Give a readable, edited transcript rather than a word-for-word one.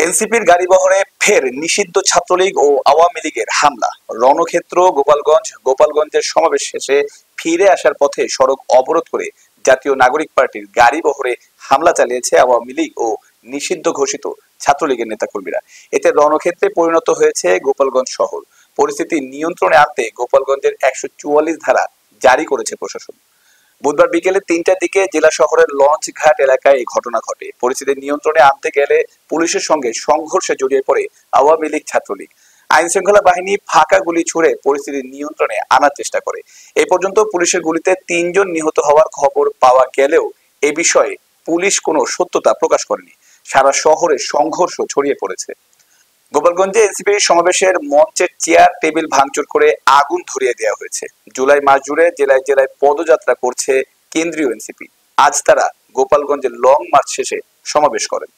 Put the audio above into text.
এনসিপির গাড়িবহরে ফের নিষিদ্ধ ছাত্রলীগ ও আওয়ামী লীগের হামলা। রণক্ষেত্র গোপালগঞ্জের সমাবেশ শেষে ফিরে আসার পথে সড়ক অবরোধ করে জাতীয় নাগরিক পার্টির গাড়িবহরে হামলা চালিয়েছে আওয়ামী লীগ ও নিষিদ্ধ ঘোষিত ছাত্রলীগের নেতাকর্মীরা। এতে রণক্ষেত্রে পরিণত হয়েছে গোপালগঞ্জ শহর। পরিস্থিতি নিয়ন্ত্রণে আনতে গোপালগঞ্জের 144 ধারা জারি করেছে প্রশাসন। বুধবার বিকেলে 3টার দিকে জেলা শহরের লঞ্চ ঘাট এলাকায় এই ঘটনা ঘটে। পরিস্থিতি নিয়ন্ত্রণে আনতে গেলে পুলিশের সঙ্গে সংঘর্ষে জড়িয়ে পড়ে আওয়ামী লীগ ছাত্রলীগ। আইন শৃঙ্খলা বাহিনী ফাঁকা গুলি ছুড়ে পরিস্থিতি নিয়ন্ত্রণে আনার চেষ্টা করে। এই পর্যন্ত পুলিশের গুলিতে 3 জন নিহত হওয়ার খবর পাওয়া গেলেও এ বিষয়ে পুলিশ কোনো সত্যতা প্রকাশ করেনি। সারা শহরে সংঘর্ষ ছড়িয়ে পড়েছে। গোপালগঞ্জে এনসিপির সমাবেশের মঞ্চের চেয়ার টেবিল ভাঙচুর করে আগুন ধরিয়ে দেওয়া হয়েছে। জুলাই মাস জুড়ে জেলায় জেলায় পদযাত্রা করছে কেন্দ্রীয় এনসিপি। আজ তারা গোপালগঞ্জে লং মার্চ শেষে সমাবেশ করেন।